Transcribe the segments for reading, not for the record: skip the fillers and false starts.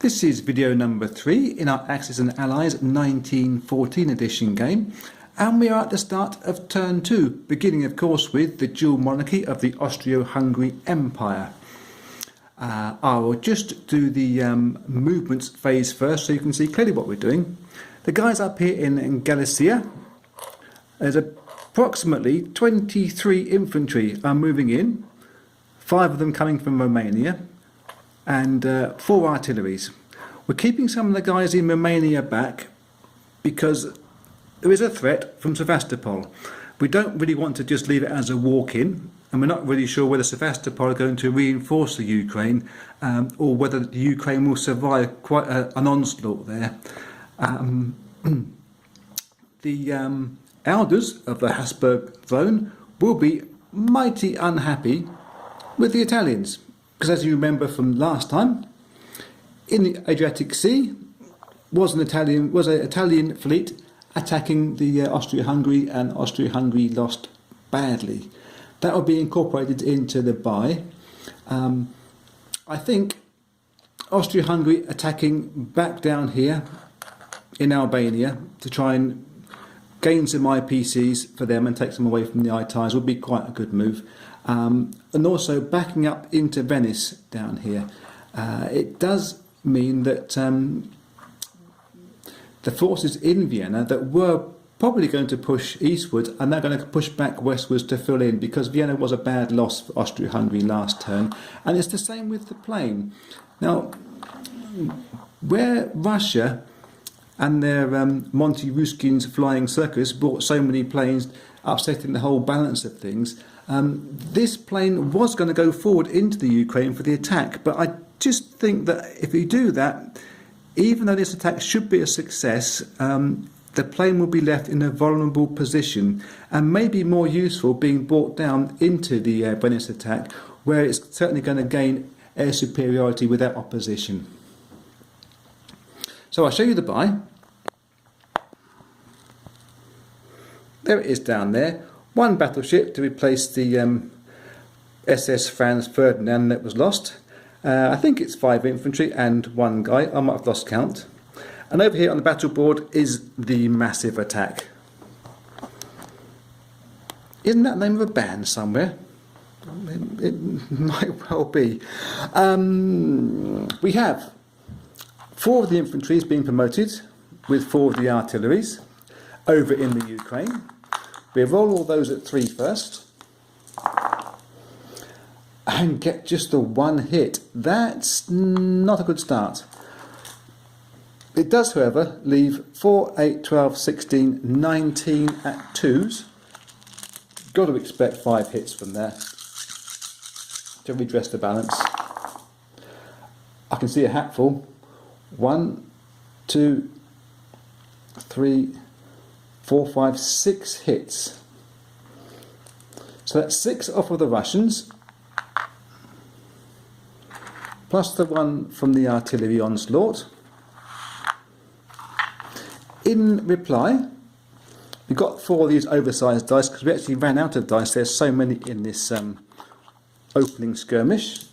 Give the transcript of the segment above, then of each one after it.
This is video number 3 in our Axis and Allies 1914 edition game, and we are at the start of turn 2, beginning of course with the dual monarchy of the Austria-Hungary Empire. I will just do the movements phase first so you can see clearly what we're doing. The guys up here in Galicia, there's approximately 23 infantry are moving in, 5 of them coming from Romania, and 4 artilleries. We're keeping some of the guys in Romania back because there is a threat from Sevastopol. We don't really want to just leave it as a walk-in, and we're not really sure whether Sevastopol are going to reinforce the Ukraine or whether the Ukraine will survive quite an onslaught there. The elders of the Habsburg throne will be mighty unhappy with the Italians, because as you remember from last time, in the Adriatic Sea was an Italian fleet attacking the Austria-Hungary, and Austria-Hungary lost badly. That will be incorporated into the buy. I think Austria-Hungary attacking back down here in Albania to try and gain some IPCs for them and take them away from the ITIs would be quite a good move. And also backing up into Venice down here. It does mean that the forces in Vienna that were probably going to push eastwards are now going to push back westwards to fill in, because Vienna was a bad loss for Austria-Hungary last turn, and it's the same with the plain. Now, where Russia and their Monty Ruskin's flying circus brought so many planes, upsetting the whole balance of things, this plane was going to go forward into the Ukraine for the attack, but I just think that if we do that, even though this attack should be a success, the plane will be left in a vulnerable position and may be more useful being brought down into the Venice attack, where it's certainly going to gain air superiority without opposition. So I'll show you the buy. There it is down there. One battleship to replace the SS Franz Ferdinand that was lost. I think it's 5 infantry and 1 guy. I might have lost count. And over here on the battle board is the massive attack. Isn't that the name of a band somewhere? It might well be. We have 4 of the infantries being promoted with 4 of the artilleries over in the Ukraine. We roll all those at 3 first and get just the 1 hit. That's not a good start. It does, however, leave 4, 8, 12, 16, 19 at 2s. Got to expect 5 hits from there to redress the balance. I can see a hatful. 1, 2, 3, 4, 5, 6 hits. So that's 6 off of the Russians, plus the 1 from the artillery onslaught. In reply, we got 4 of these oversized dice because we actually ran out of dice. There's so many in this opening skirmish.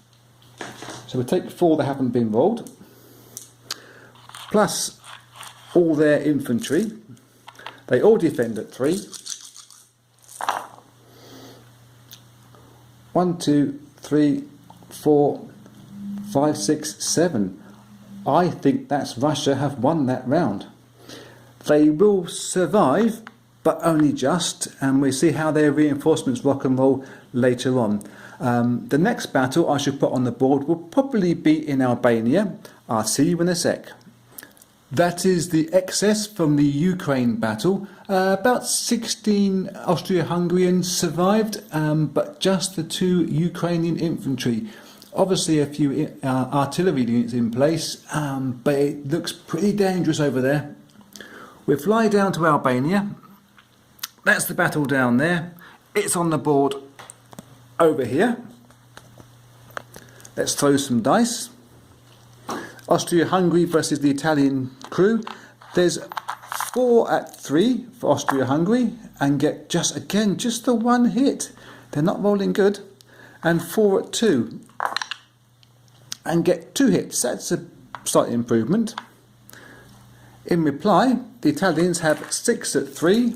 So we take 4 that haven't been rolled, plus all their infantry. They all defend at 3. 1, 2, 3, 4, 5, 6, 7. I think that's Russia have won that round. They will survive, but only just, and we'll see how their reinforcements rock and roll later on. The next battle I should put on the board will probably be in Albania. I'll see you in a sec. That is the excess from the Ukraine battle. About 16 Austria-Hungarians survived, but just the 2 Ukrainian infantry. Obviously a few artillery units in place, but it looks pretty dangerous over there. We'll fly down to Albania. That's the battle down there. It's on the board over here. Let's throw some dice. Austria-Hungary versus the Italian crew. There's 4 at 3 for Austria-Hungary and get just the 1 hit. They're not rolling good. And 4 at 2 and get 2 hits. That's a slight improvement. In reply, the Italians have 6 at 3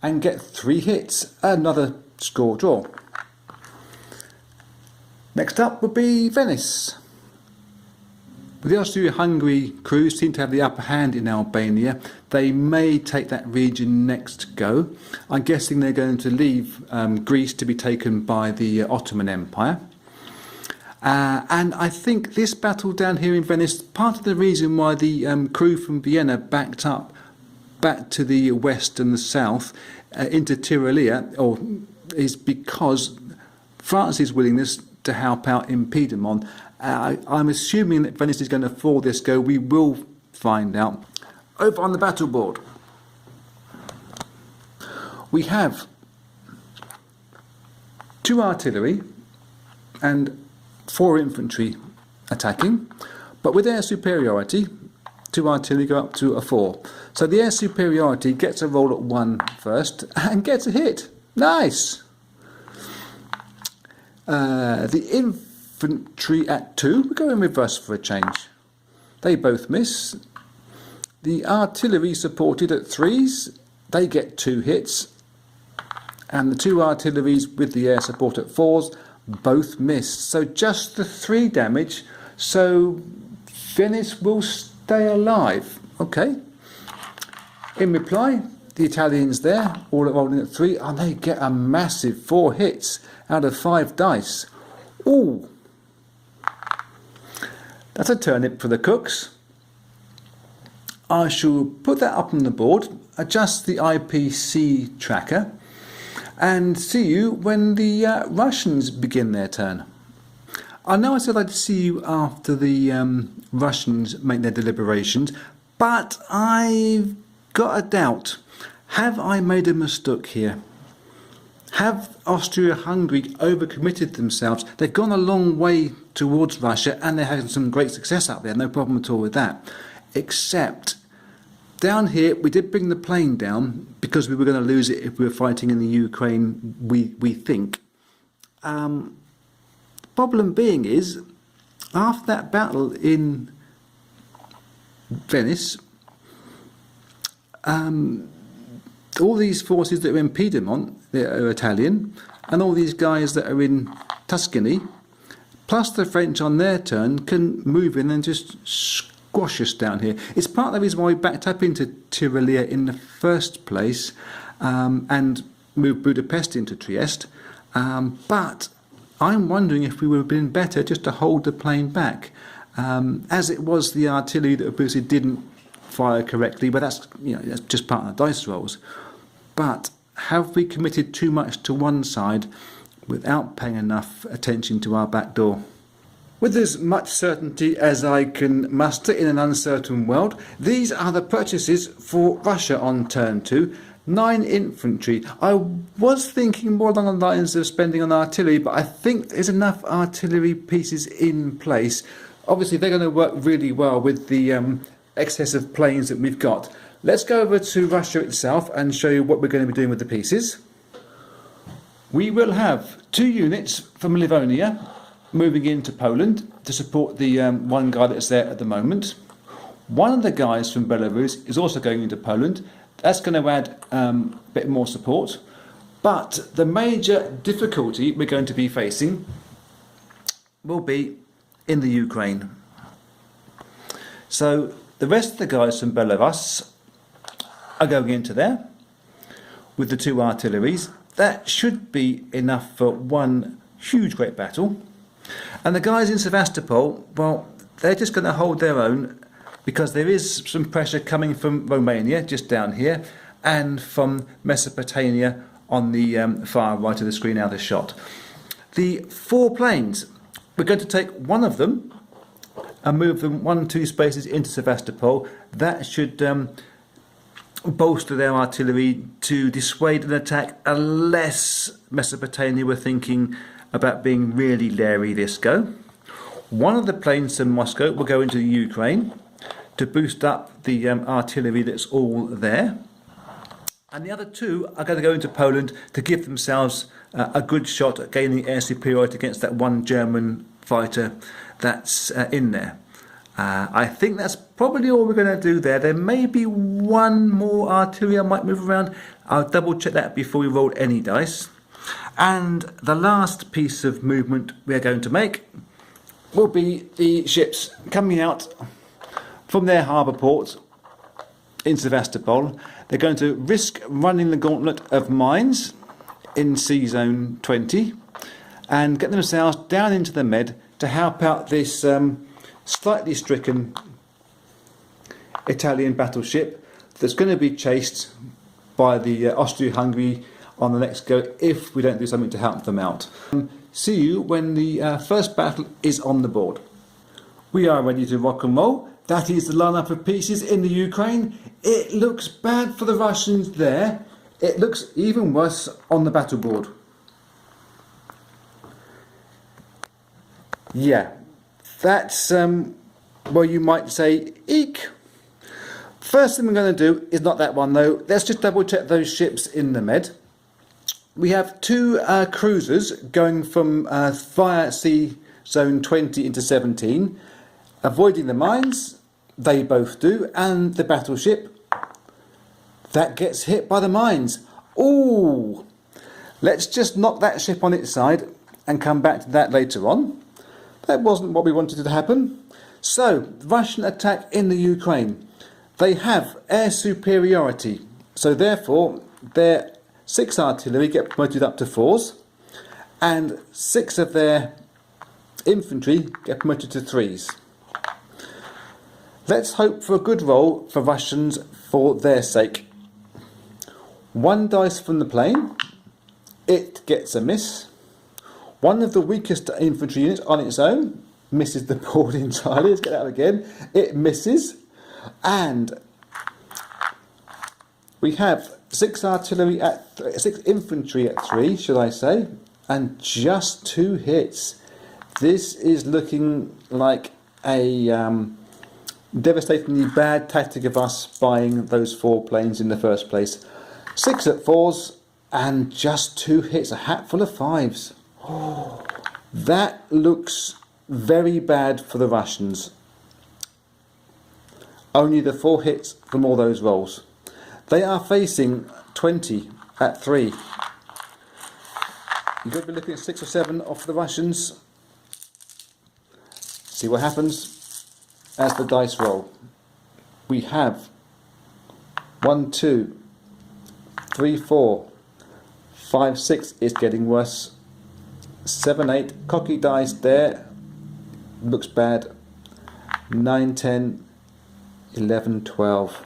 and get 3 hits, another score draw. Next up would be Venice. The Austria-Hungary crews seem to have the upper hand in Albania. They may take that region next go. I'm guessing they're going to leave Greece to be taken by the Ottoman Empire. And I think this battle down here in Venice, part of the reason why the crew from Vienna backed up back to the west and the south into Tyrolia, is because France's willingness to help out in Piedmont. I'm assuming that Venice is going to fall this go. We will find out. Over on the battle board, we have 2 artillery and 4 infantry attacking, but with air superiority, 2 artillery go up to a 4. So the air superiority gets a roll at 1 first and gets a hit. Nice! The infantry at 2, we go in reverse for a change. They both miss. The artillery supported at 3s, they get 2 hits. And the 2 artilleries with the air support at 4s, both miss. So just the 3 damage, so Venice will stay alive. Okay. In reply, the Italians there, all rolling at 3, and they get a massive 4 hits out of 5 dice. Ooh. That's a turnip for the cooks. I shall put that up on the board, adjust the IPC tracker, and see you when the Russians begin their turn. I know I said I'd see you after the Russians make their deliberations, but I've got a doubt. Have I made a mistake here? Have Austria-Hungary overcommitted themselves? They've gone a long way towards Russia and they're having some great success up there, no problem at all with that. Except down here we did bring the plane down because we were going to lose it if we were fighting in the Ukraine, we think. Problem being is, after that battle in Venice, all these forces that are in Piedmont, that are Italian, and all these guys that are in Tuscany, plus the French on their turn, can move in and just squash us down here. It's part of the reason why we backed up into Tyrolia in the first place and moved Budapest into Trieste. But I'm wondering if we would have been better just to hold the plane back. As it was, the artillery that obviously didn't fire correctly, but that's, that's just part of the dice rolls. But have we committed too much to one side without paying enough attention to our back door? With as much certainty as I can muster in an uncertain world, these are the purchases for Russia on turn 2. 9 infantry. I was thinking more along the lines of spending on artillery, but I think there's enough artillery pieces in place. Obviously, they're going to work really well with the excess of planes that we've got. Let's go over to Russia itself and show you what we're going to be doing with the pieces. We will have 2 units from Livonia moving into Poland to support the one guy that's there at the moment. One of the guys from Belarus is also going into Poland. That's going to add a bit more support. But the major difficulty we're going to be facing will be in the Ukraine. So the rest of the guys from Belarus are going into there with the 2 artilleries. That should be enough for one huge great battle. And the guys in Sevastopol, well, they're just going to hold their own because there is some pressure coming from Romania, just down here, and from Mesopotamia on the far right of the screen out of shot. The 4 planes, we're going to take one of them and move them 1-2 spaces into Sevastopol. That should bolster their artillery to dissuade an attack unless Mesopotamia were thinking about being really leery this go. One of the planes from Moscow will go into the Ukraine to boost up the artillery that's all there. And the other 2 are going to go into Poland to give themselves a good shot at gaining air superiority against that one German fighter that's in there. I think that's probably all we're going to do there. There may be one more artillery I might move around. I'll double check that before we roll any dice. And the last piece of movement we're going to make will be the ships coming out from their harbour port in Sevastopol. They're going to risk running the gauntlet of mines in Sea Zone 20 and get themselves down into the Med to help out this slightly stricken Italian battleship that's going to be chased by the Austria-Hungary on the next go if we don't do something to help them out. See you when the first battle is on the board. We are ready to rock and roll. That is the lineup of pieces in the Ukraine. It looks bad for the Russians there. It looks even worse on the battle board. Yeah, that's well, you might say eek. First thing we're going to do is not that one though. Let's just double check those ships in the Med. We have two cruisers going from via Sea Zone 20 into 17, avoiding the mines. They both do, and the battleship that gets hit by the mines. Ooh, let's just knock that ship on its side and come back to that later on. That wasn't what we wanted to happen. So, Russian attack in the Ukraine. They have air superiority, so therefore their 6 artillery get promoted up to 4s, and 6 of their infantry get promoted to 3s. Let's hope for a good roll for Russians for their sake. 1 dice from the plane, it gets a miss. One of the weakest infantry units on its own misses the board entirely. Let's get that again. It misses. And we have 6 artillery at 6 infantry at 3, should I say, and just 2 hits. This is looking like a devastatingly bad tactic of us buying those 4 planes in the first place. 6 at 4s and just 2 hits, a hatful of 5s. Oh, that looks very bad for the Russians. Only the 4 hits from all those rolls. They are facing 20 at 3. You're going to be looking at 6 or 7 off the Russians. See what happens as the dice roll. We have 1, 2, 3, 4, 5, 6. It's getting worse. 7, 8. Cocky dice there. Looks bad. 9, 10, 11, 12.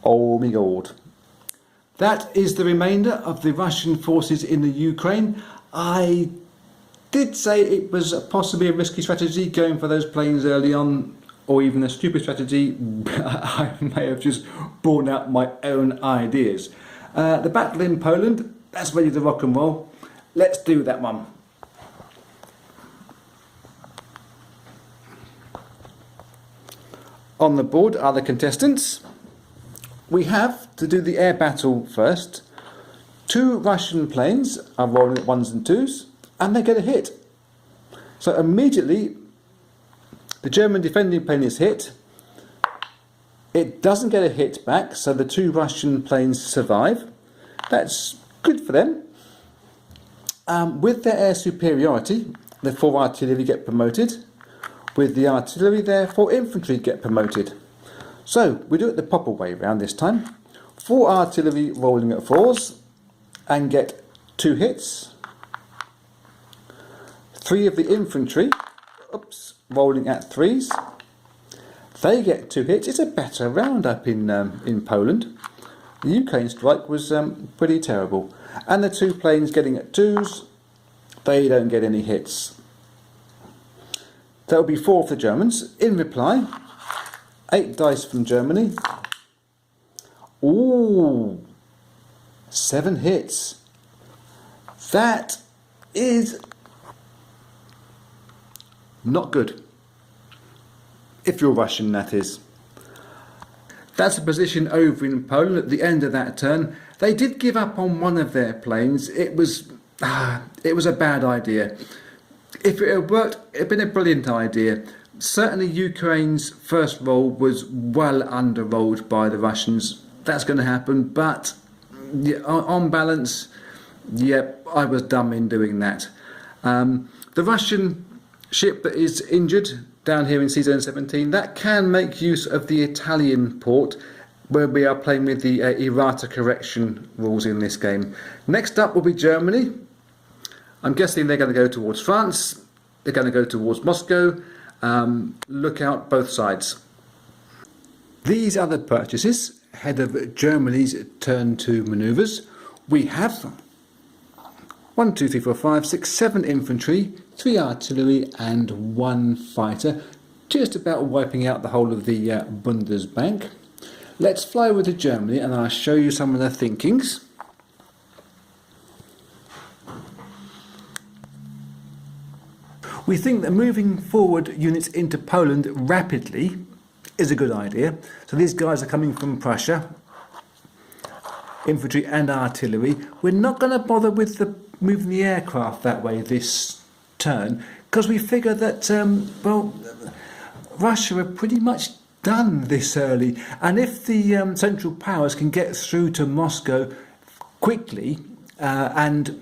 Oh my god. That is the remainder of the Russian forces in the Ukraine. I did say it was possibly a risky strategy going for those planes early on, or even a stupid strategy. I may have just borne out my own ideas. The battle in Poland, that's ready to rock and roll. Let's do that one. On the board are the contestants. We have to do the air battle first. 2 Russian planes are rolling at 1s and 2s, and they get a hit. So immediately the German defending plane is hit. It doesn't get a hit back, so the 2 Russian planes survive. That's good for them. With their air superiority, the 4 artillery get promoted. With the artillery, therefore, infantry get promoted. So, we do it the proper way round this time. 4 artillery rolling at 4s and get 2 hits. 3 of the infantry, rolling at 3s. They get 2 hits. It's a better roundup in Poland. The Ukraine strike was pretty terrible. And the 2 planes getting at 2s, they don't get any hits. That will be 4 for the Germans. In reply, 8 dice from Germany. Ooh, 7 hits. That is not good. If you're Russian, that is. That's a position over in Poland at the end of that turn. They did give up on one of their planes. It was a bad idea. If it had worked, it had been a brilliant idea. Certainly Ukraine's first roll was well under-rolled by the Russians. That's going to happen, but yeah, on balance, yep, I was dumb in doing that. The Russian ship that is injured down here in C-Zone 17, that can make use of the Italian port, where we are playing with the errata correction rules in this game. Next up will be Germany. I'm guessing they're going to go towards France, they're going to go towards Moscow. Look out both sides. These are the purchases ahead of Germany's turn 2 manoeuvres. We have 1, 2, 3, 4, 5, 6, 7 infantry, 3 artillery and 1 fighter, just about wiping out the whole of the Bundesbank. Let's fly over to Germany and I'll show you some of the thinkings. We think that moving forward units into Poland rapidly is a good idea. So these guys are coming from Prussia, infantry and artillery. We're not going to bother with moving the aircraft that way this turn, because we figure that, well, Russia are pretty much done this early. And if the Central Powers can get through to Moscow quickly and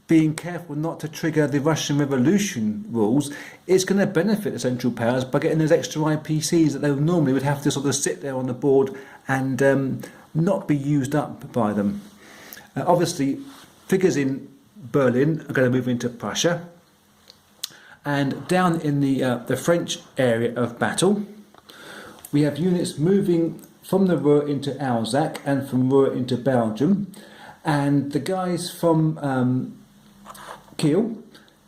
being careful not to trigger the Russian Revolution rules, it's going to benefit the Central Powers by getting those extra IPCs that they normally would have to sort of sit there on the board and not be used up by them. Obviously, figures in Berlin are going to move into Prussia, and down in the French area of battle, we have units moving from the Ruhr into Alsace and from Ruhr into Belgium, and the guys from Kiel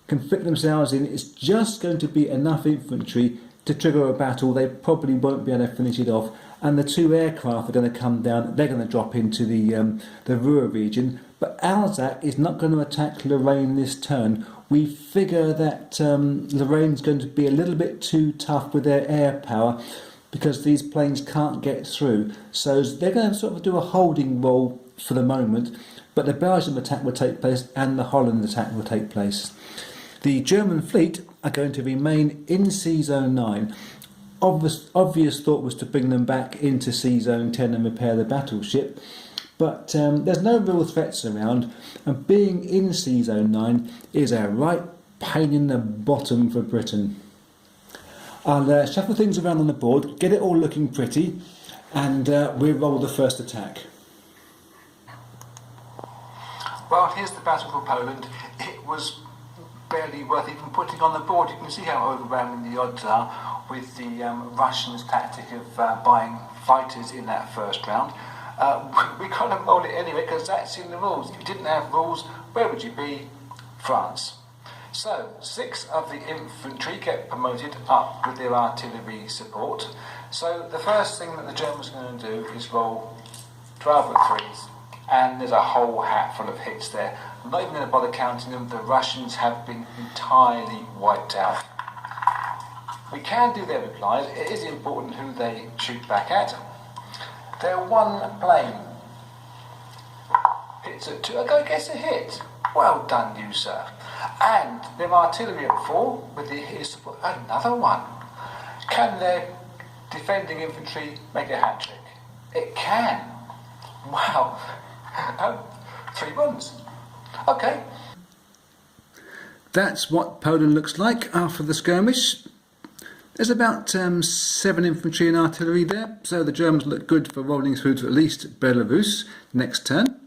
can fit themselves in. It's just going to be enough infantry to trigger a battle. They probably won't be able to finish it off, and the 2 aircraft are going to come down. They're going to drop into the Ruhr region, but Alsace is not going to attack Lorraine this turn. We figure that Lorraine's going to be a little bit too tough with their air power because these planes can't get through, so they're going to sort of do a holding role for the moment. But the Belgian attack will take place and the Holland attack will take place. The German fleet are going to remain in C-Zone 9. Obvious thought was to bring them back into C-Zone 10 and repair the battleship, but there's no real threats around, and being in C-Zone 9 is a right pain in the bottom for Britain. I'll shuffle things around on the board, get it all looking pretty, and we'll roll the first attack. Well, here's the battle for Poland. It was barely worth even putting on the board. You can see how overwhelming the odds are with the Russians' tactic of buying fighters in that first round. We kind of roll it anyway because that's in the rules. If you didn't have rules, where would you be? France. So 6 of the infantry get promoted up with their artillery support. So the first thing that the Germans are going to do is roll 12 at 3s. And there's a whole hat full of hits there. I'm not even going to bother counting them. The Russians have been entirely wiped out. We can do their replies. It is important who they shoot back at. Their 1 plane hits at 2. I guess a hit. Well done, you sir. And their artillery at 4 with the hit support. Another one. Can their defending infantry make a hat trick? It can. Wow. 3 runs. Okay. That's what Poland looks like after the skirmish. There's about 7 infantry and artillery there, so the Germans look good for rolling through to at least Belarus next turn.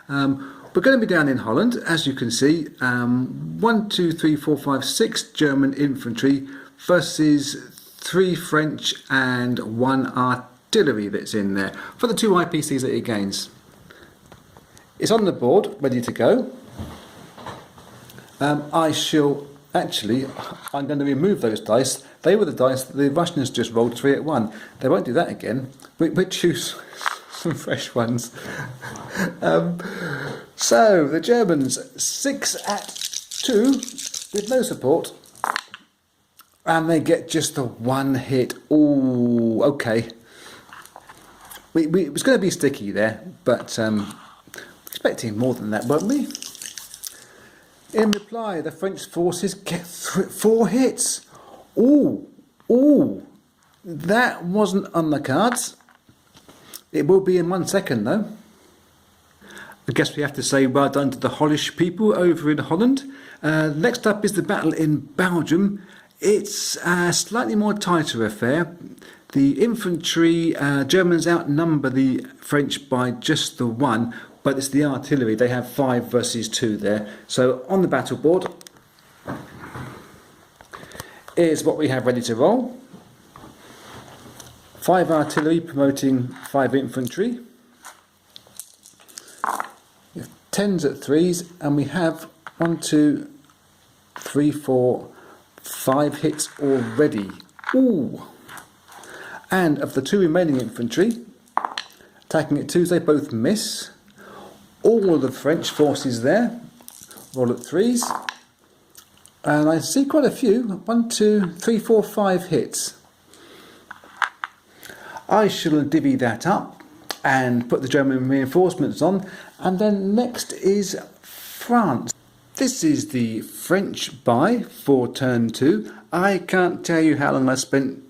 We're going to be down in Holland, as you can see. 1, 2, 3, 4, 5, 6 German infantry versus 3 French and 1 artillery that's in there for the 2 IPCs that it gains. It's on the board, ready to go. I'm going to remove those dice. They were the dice that the Russians just rolled 3 at 1. They won't do that again. We'll choose some fresh ones. So the Germans 6 at 2 with no support, and they get just the 1 hit. Ooh, okay. It was going to be sticky there, but expecting more than that, weren't we? In reply, the French forces get 4 hits. Ooh, Oh, that wasn't on the cards. It will be in 1 second though. I guess we have to say well done to the Hollish people over in Holland. Next up is the battle in Belgium. It's a slightly more tighter affair. The infantry, Germans outnumber the French by just the 1, but it's the artillery. They have 5 versus 2 there. So on the battle board is what we have ready to roll. 5 artillery promoting 5 infantry. We have 10s at 3s, and we have 1, 2, 3, 4, 5 hits already. Ooh! And of the 2 remaining infantry, attacking at 2s, they both miss. All of the French forces there roll at 3s. And I see quite a few. 1, 2, 3, 4, 5 hits. I shall divvy that up and put the German reinforcements on. And then next is France. This is the French buy for turn 2. I can't tell you how long I spent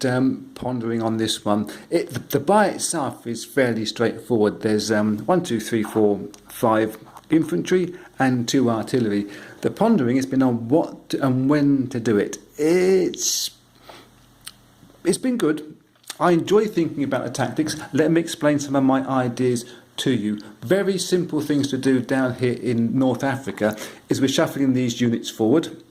pondering on this one. The buy itself is fairly straightforward. There's 1, 2, 3, 4, 5 infantry and 2 artillery. The pondering has been on what and when to do it. It's been good. I enjoy thinking about the tactics. Let me explain some of my ideas to you. Very simple things to do down here in North Africa is we're shuffling these units forward.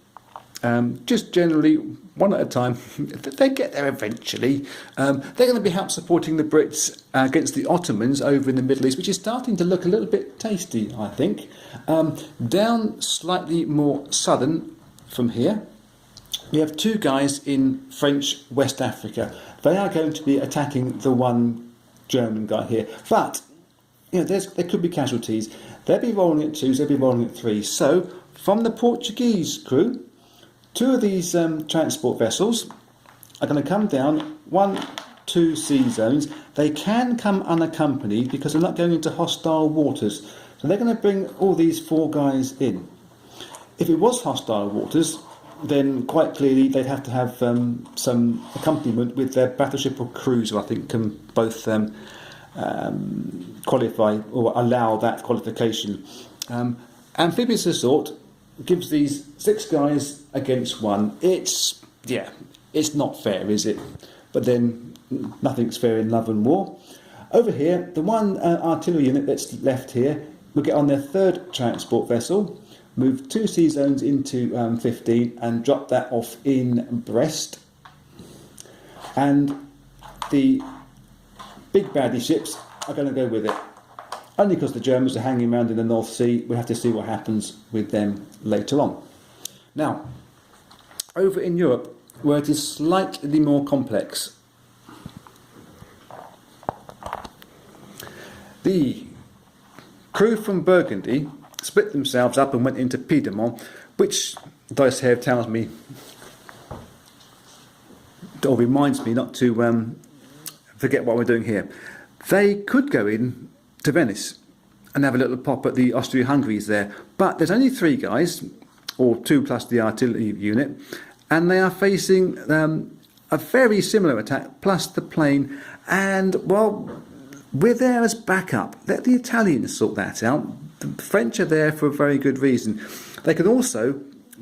Just generally, one at a time. They get there eventually. They're going to be help supporting the Brits against the Ottomans over in the Middle East, which is starting to look a little bit tasty, I think. Down slightly more southern from here, we have 2 guys in French West Africa. They are going to be attacking the 1 German guy here. But, you know, there could be casualties. They'll be rolling at 2s, they'll be rolling at 3s. So, from the Portuguese crew, 2 of these transport vessels are going to come down 1, 2 sea zones. They can come unaccompanied because they're not going into hostile waters. So they're going to bring all these 4 guys in. If it was hostile waters, then quite clearly they'd have to have some accompaniment with their battleship or cruiser. I think can both qualify or allow that qualification. Amphibious assault gives these 6 guys against 1. It's not fair, is it? But then nothing's fair in love and war. Over here, the 1 artillery unit that's left here will get on their 3rd transport vessel, move 2 sea zones into 15 and drop that off in Brest. And the big baddie ships are going to go with it. Only because the Germans are hanging around in the North Sea. We'll have to see what happens with them later on. Now, over in Europe, where it is slightly more complex, the crew from Burgundy split themselves up and went into Piedmont, which Dice Hair tells me, or reminds me not to forget what we're doing here. They could go in to Venice and have a little pop at the Austria-Hungary's there, but there's only 3 guys, or 2 plus the artillery unit, and they are facing a very similar attack plus the plane, and well, we're there as backup. Let the Italians sort that out. The French are there for a very good reason. They can also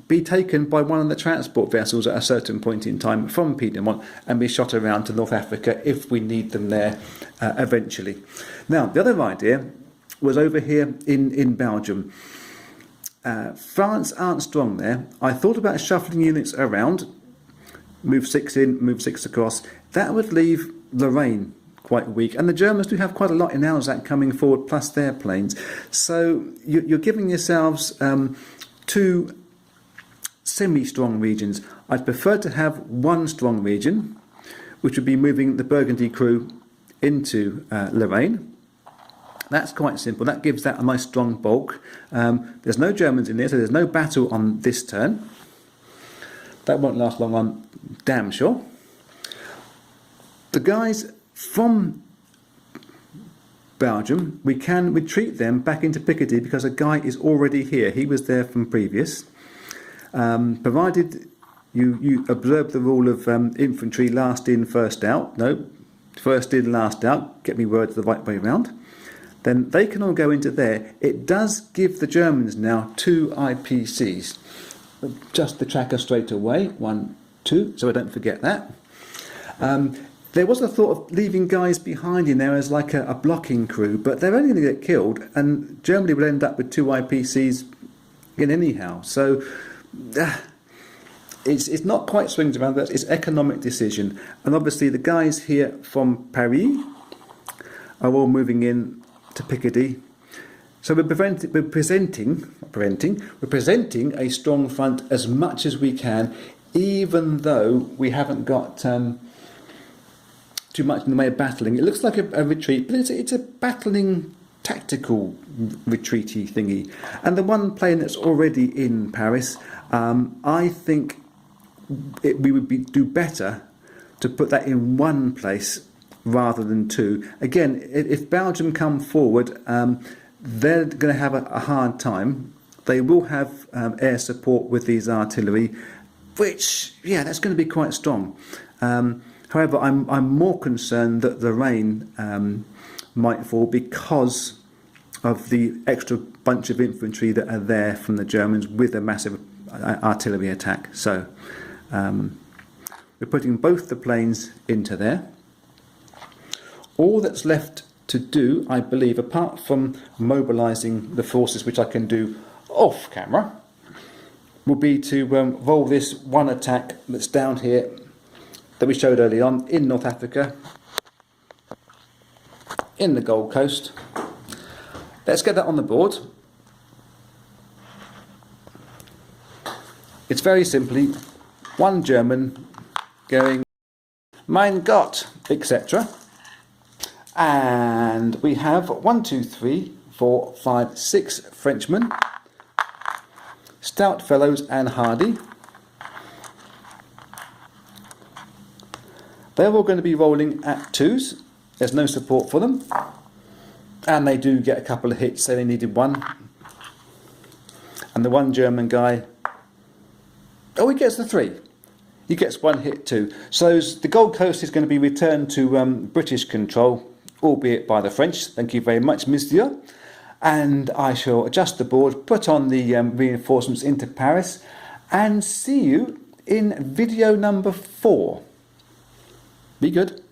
be taken by one of the transport vessels at a certain point in time from Piedmont and be shot around to North Africa if we need them there eventually. Now, the other idea was over here in Belgium. France aren't strong there. I thought about shuffling units around, move 6 in, move 6 across. That would leave Lorraine quite weak, and the Germans do have quite a lot in Alsace coming forward, plus their planes. So you're giving yourselves 2 semi-strong regions. I'd prefer to have 1 strong region, which would be moving the Burgundy crew into Lorraine. That's quite simple. That gives that a nice strong bulk. There's no Germans in there, so there's no battle on this turn. That won't last long, I'm damn sure. The guys from Belgium, we can retreat them back into Picardy because a guy is already here. He was there from previous. Provided you observe the rule of infantry last in, first out. No, first in, last out. Get me words the right way around. Then they can all go into there. It does give the Germans now 2 IPCs. Just the tracker straight away. 1, 2. So I don't forget that. There was a thought of leaving guys behind in there as like a blocking crew, but they're only going to get killed, and Germany will end up with 2 IPCs in anyhow. So it's not quite swings around, but it's economic decision. And obviously the guys here from Paris are all moving in to Picardy. So we're presenting a strong front as much as we can, even though we haven't got too much in the way of battling. It looks like a retreat, but it's a battling tactical retreaty thingy. And the one plane that's already in Paris, I think we would do better to put that in one place rather than 2. Again, if Belgium come forward, they're going to have a hard time. They will have air support with these artillery, which, yeah, that's going to be quite strong. However, I'm more concerned that the rain might fall because of the extra bunch of infantry that are there from the Germans with a massive artillery attack. So we're putting both the planes into there. All that's left to do, I believe, apart from mobilising the forces, which I can do off camera, will be to roll this one attack that's down here that we showed early on in North Africa, in the Gold Coast. Let's get that on the board. It's very simply one German going Mein Gott, etc. And we have 1, 2, 3, 4, 5, 6 Frenchmen, stout fellows and hardy. They're all going to be rolling at 2s. There's no support for them. And they do get a couple of hits, so they needed 1. And the one German guy, oh, he gets the 3. He gets 1 hit too. So the Gold Coast is going to be returned to British control, albeit by the French. Thank you very much, monsieur. And I shall adjust the board, put on the reinforcements into Paris, and see you in video number 4. Be good.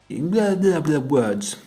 Blah, blah, blah, words.